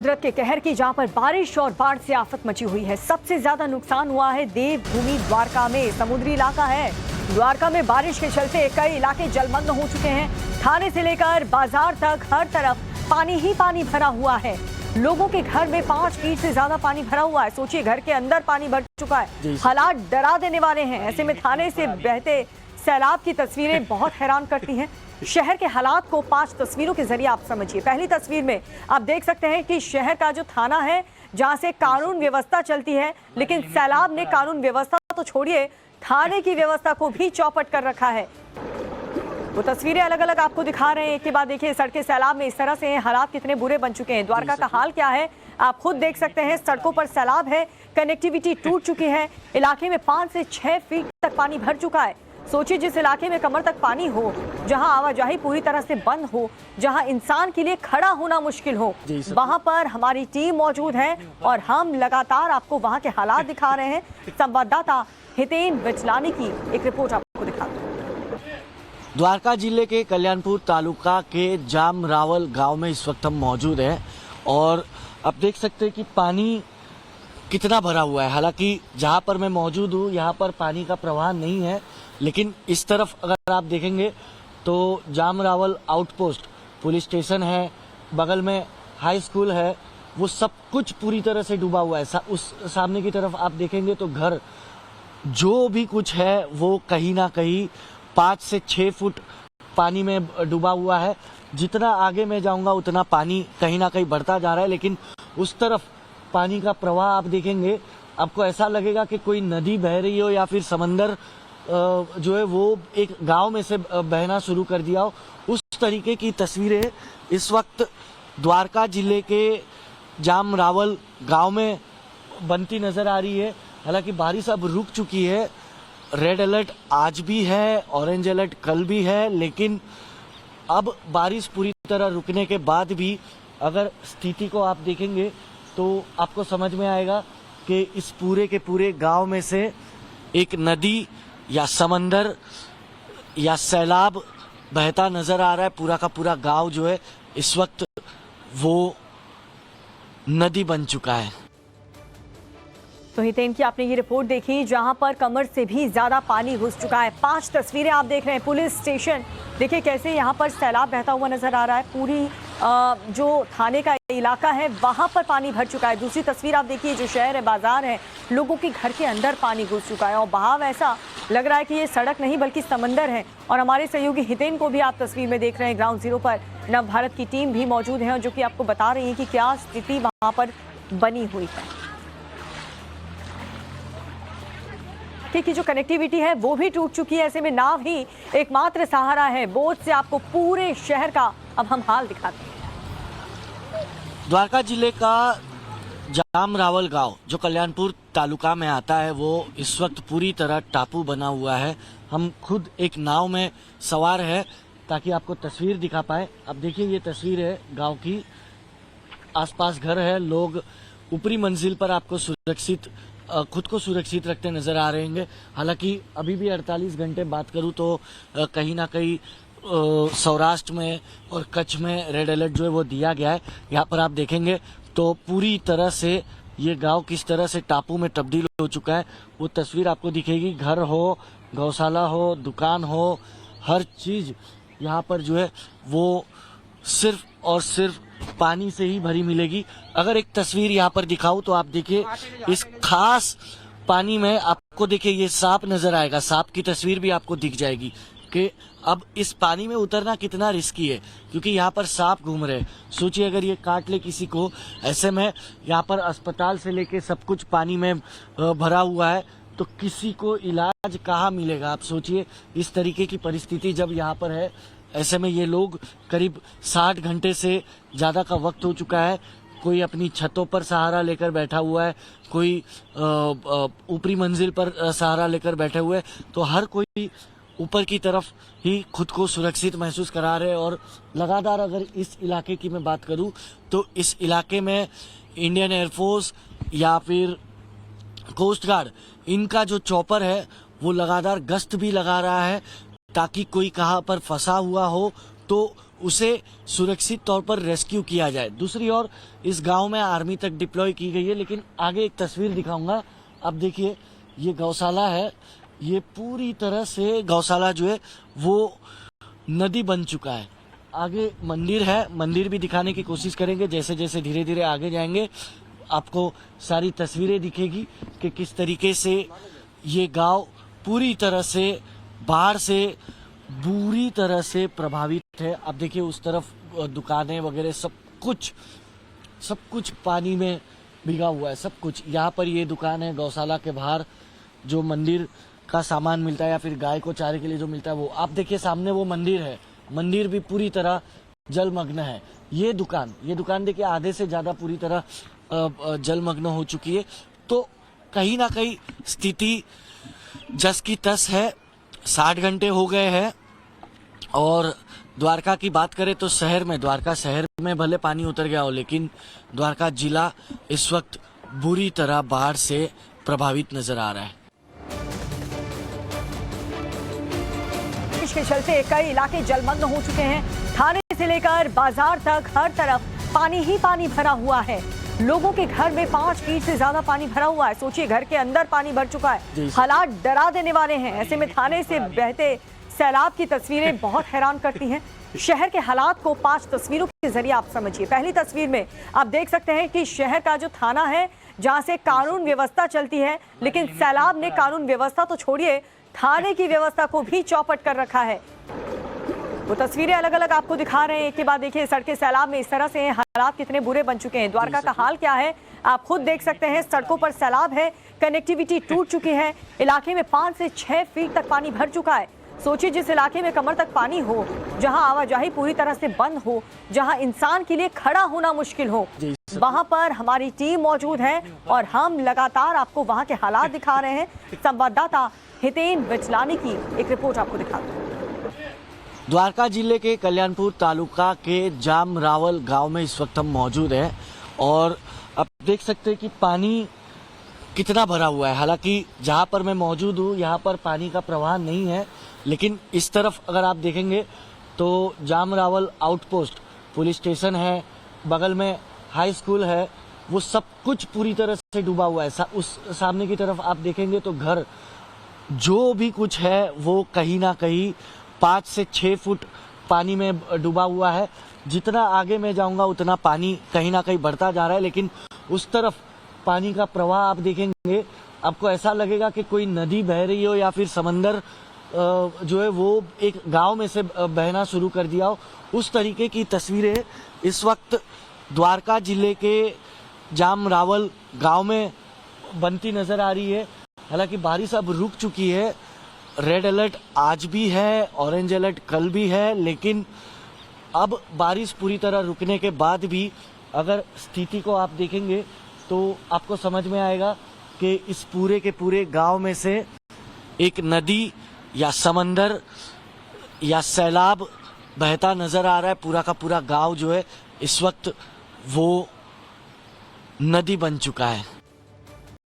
कुदरत के कहर की जहां पर बारिश और बाढ़ से आफत मची हुई है। सबसे ज्यादा नुकसान हुआ है देवभूमि द्वारका में। समुद्री इलाका है द्वारका में। बारिश के चलते कई इलाके जलमग्न हो चुके हैं। थाने से लेकर बाजार तक हर तरफ पानी ही पानी भरा हुआ है। लोगों के घर में 5 फीट से ज्यादा पानी भरा हुआ है। सोचिए, घर के अंदर पानी भर चुका है। हालात डरा देने वाले हैं। ऐसे में थाने से बहते सैलाब की तस्वीरें बहुत हैरान करती हैं। शहर के हालात को 5 तस्वीरों के जरिए आप समझिए। पहली तस्वीर में आप देख सकते हैं कि शहर का जो थाना है, जहां से कानून व्यवस्था चलती है, लेकिन सैलाब ने कानून व्यवस्था तो छोड़िए, थाने की व्यवस्था को भी चौपट कर रखा है। वो तस्वीरें अलग अलग आपको दिखा रहे हैं। एक के बाद देखिए, सड़कें सैलाब में इस तरह से हैं। हालात कितने बुरे बन चुके हैं। द्वारका का हाल क्या है आप खुद देख सकते हैं। सड़कों पर सैलाब है, कनेक्टिविटी टूट चुकी है। इलाके में 5 से 6 फीट तक पानी भर चुका है। सोचिए, जिस इलाके में कमर तक पानी हो, जहां आवाजाही पूरी तरह से बंद हो, जहां इंसान के लिए खड़ा होना मुश्किल हो, वहां पर हमारी टीम मौजूद है और हम लगातार आपको वहां के हालात दिखा रहे हैं। संवाददाता हितेन विचलानी की एक रिपोर्ट आपको दिखाते हैं। द्वारका जिले के कल्याणपुर तालुका के जामरावल गांव में इस वक्त हम मौजूद हैं और आप देख सकते हैं कि पानी कितना भरा हुआ है। हालांकि जहां पर मैं मौजूद हूं यहां पर पानी का प्रवाह नहीं है, लेकिन इस तरफ अगर आप देखेंगे तो जामरावल आउटपोस्ट पुलिस स्टेशन है, बगल में हाई स्कूल है, वो सब कुछ पूरी तरह से डूबा हुआ है। उस सामने की तरफ आप देखेंगे तो घर जो भी कुछ है वो कहीं ना कहीं 5 से 6 फुट पानी में डूबा हुआ है। जितना आगे मैं जाऊंगा उतना पानी कहीं ना कहीं बढ़ता जा रहा है, लेकिन उस तरफ पानी का प्रवाह आप देखेंगे, आपको ऐसा लगेगा कि कोई नदी बह रही हो या फिर समंदर जो है वो एक गांव में से बहना शुरू कर दिया हो। उस तरीके की तस्वीरें इस वक्त द्वारका जिले के जामरावल गांव में बनती नजर आ रही है। हालांकि बारिश अब रुक चुकी है। रेड अलर्ट आज भी है, ऑरेंज अलर्ट कल भी है, लेकिन अब बारिश पूरी तरह रुकने के बाद भी अगर स्थिति को आप देखेंगे तो आपको समझ में आएगा कि इस पूरे के पूरे गांव में से एक नदी या समंदर या सैलाब बहता नजर आ रहा है। पूरा का पूरा गांव जो है इस वक्त वो नदी बन चुका है। तो हितेन की आपने ये रिपोर्ट देखी, जहां पर कमर से भी ज्यादा पानी घुस चुका है। 5 तस्वीरें आप देख रहे हैं। पुलिस स्टेशन देखिए कैसे यहां पर सैलाब बहता हुआ नजर आ रहा है। पूरी जो थाने का इलाका है वहां पर पानी भर चुका है। दूसरी तस्वीर आप देखिए, जो शहर है, बाजार है, लोगों के घर के अंदर पानी घुस चुका है और बहाव ऐसा लग रहा है कि ये सड़क नहीं बल्कि समंदर है। और हमारे सहयोगी हितेन को भी आप तस्वीर में देख रहे हैं। ग्राउंड जीरो पर नव भारत की टीम भी मौजूद है, जो कि आपको बता रही है कि क्या स्थिति वहां पर बनी हुई है। की जो कनेक्टिविटी है वो भी टूट चुकी है। ऐसे में नाव ही एकमात्र सहारा है। बोट से आपको पूरे शहर का अब हम हाल दिखाते हैं। द्वारका जिले का जामरावल गांव जो कल्याणपुर तालुका में आता है वो इस वक्त पूरी तरह टापू बना हुआ है। हम खुद एक नाव में सवार है ताकि आपको तस्वीर दिखा पाए। अब देखिए, ये तस्वीर है गांव की। आसपास घर है, लोग ऊपरी मंजिल पर आपको खुद को सुरक्षित रखते नजर आ रहे हैं। हालांकि अभी भी 48 घंटे बात करूं तो कहीं ना कहीं सौराष्ट्र में और कच्छ में रेड अलर्ट जो है वो दिया गया है। यहाँ पर आप देखेंगे तो पूरी तरह से ये गांव किस तरह से टापू में तब्दील हो चुका है वो तस्वीर आपको दिखेगी। घर हो, गौशाला हो, दुकान हो, हर चीज यहाँ पर जो है वो सिर्फ और सिर्फ पानी से ही भरी मिलेगी। अगर एक तस्वीर यहाँ पर दिखाऊं तो आप देखिए, इस खास पानी में आपको देखिए ये सांप नजर आएगा। सांप की तस्वीर भी आपको दिख जाएगी कि अब इस पानी में उतरना कितना रिस्की है, क्योंकि यहाँ पर सांप घूम रहे हैं। सोचिए अगर ये काट ले किसी को, ऐसे में यहाँ पर अस्पताल से लेके सब कुछ पानी में भरा हुआ है, तो किसी को इलाज कहाँ मिलेगा। आप सोचिए, इस तरीके की परिस्थिति जब यहाँ पर है, ऐसे में ये लोग करीब 60 घंटे से ज़्यादा का वक्त हो चुका है। कोई अपनी छतों पर सहारा लेकर बैठा हुआ है, कोई ऊपरी मंजिल पर सहारा लेकर बैठे हुए हैं, तो हर कोई ऊपर की तरफ ही खुद को सुरक्षित महसूस करा रहे हैं। और लगातार अगर इस इलाके की मैं बात करूं तो इस इलाके में इंडियन एयरफोर्स या फिर कोस्ट गार्ड, इनका जो चॉपर है वो लगातार गश्त भी लगा रहा है ताकि कोई कहाँ पर फंसा हुआ हो तो उसे सुरक्षित तौर पर रेस्क्यू किया जाए। दूसरी ओर इस गांव में आर्मी तक डिप्लॉय की गई है, लेकिन आगे एक तस्वीर दिखाऊंगा। अब देखिए, ये गौशाला है, ये पूरी तरह से गौशाला जो है वो नदी बन चुका है। आगे मंदिर है, मंदिर भी दिखाने की कोशिश करेंगे। जैसे जैसे धीरे धीरे आगे जाएंगे आपको सारी तस्वीरें दिखेगी कि किस तरीके से ये गांव पूरी तरह से बाढ़ से बुरी तरह से प्रभावित है। अब देखिए, उस तरफ दुकानें वगैरह सब कुछ पानी में भीगा हुआ है, सब कुछ। यहाँ पर ये दुकान है, गौशाला के बाहर जो मंदिर का सामान मिलता है या फिर गाय को चारे के लिए जो मिलता है वो। आप देखिए, सामने वो मंदिर है, मंदिर भी पूरी तरह जलमग्न है। ये दुकान देखिए आधे से ज्यादा पूरी तरह जलमग्न हो चुकी है। तो कहीं ना कहीं स्थिति जस की तस है। 60 घंटे हो गए हैं। और द्वारका की बात करें तो द्वारका शहर में भले पानी उतर गया हो, लेकिन द्वारका जिला इस वक्त बुरी तरह बाढ़ से प्रभावित नजर आ रहा है। बारिश के चलते कई इलाके जलमग्न हो चुके हैं। थाने से लेकर बाजार तक हर तरफ पानी ही पानी भरा हुआ है। लोगों के घर में 5 फीट से ज्यादा पानी भरा हुआ है। सोचिए, घर के अंदर पानी भर चुका है। हालात डरा देने वाले हैं। ऐसे में थाने से बहते सैलाब की तस्वीरें बहुत हैरान करती हैं। शहर के हालात को 5 तस्वीरों के जरिए आप समझिए। पहली तस्वीर में आप देख सकते हैं कि शहर का जो थाना है, जहां से कानून व्यवस्था चलती है, लेकिन सैलाब ने कानून व्यवस्था तो छोड़िए, थाने की व्यवस्था को भी चौपट कर रखा है। वो तस्वीरें अलग अलग आपको दिखा रहे हैं। एक के बाद देखिए, सड़कें सैलाब में इस तरह से हैं। हालात कितने बुरे बन चुके हैं। द्वारका का हाल क्या है आप खुद देख सकते हैं। सड़कों पर सैलाब है, कनेक्टिविटी टूट चुकी है। इलाके में 5 से 6 फीट तक पानी भर चुका है। सोचिए, जिस इलाके में कमर तक पानी हो, जहां आवाजाही पूरी तरह से बंद हो, जहां इंसान के लिए खड़ा होना मुश्किल हो, वहां पर हमारी टीम मौजूद है और हम लगातार आपको वहां के हालात दिखा रहे हैं। संवाददाता हितेन बिचलानी की एक रिपोर्ट आपको दिखाते हैं। द्वारका जिले के कल्याणपुर तालुका के जाम रावल गांव में इस वक्त हम मौजूद हैं और आप देख सकते हैं कि पानी कितना भरा हुआ है। हालांकि जहां पर मैं मौजूद हूं यहां पर पानी का प्रवाह नहीं है, लेकिन इस तरफ अगर आप देखेंगे तो जाम रावल आउटपोस्ट पुलिस स्टेशन है, बगल में हाई स्कूल है, वो सब कुछ पूरी तरह से डूबा हुआ है। उस सामने की तरफ आप देखेंगे तो घर जो भी कुछ है वो कहीं ना कहीं 5 से 6 फुट पानी में डूबा हुआ है। जितना आगे मैं जाऊंगा उतना पानी कहीं ना कहीं बढ़ता जा रहा है, लेकिन उस तरफ पानी का प्रवाह आप देखेंगे, आपको ऐसा लगेगा कि कोई नदी बह रही हो या फिर समंदर जो है वो एक गांव में से बहना शुरू कर दिया हो। उस तरीके की तस्वीरें इस वक्त द्वारका जिले के जाम रावल गांव में बनती नजर आ रही है। हालांकि बारिश अब रुक चुकी है। रेड अलर्ट आज भी है, ऑरेंज अलर्ट कल भी है, लेकिन अब बारिश पूरी तरह रुकने के बाद भी अगर स्थिति को आप देखेंगे तो आपको समझ में आएगा कि इस पूरे के पूरे गांव में से एक नदी या समंदर या सैलाब बहता नजर आ रहा है। पूरा का पूरा गांव जो है इस वक्त वो नदी बन चुका है।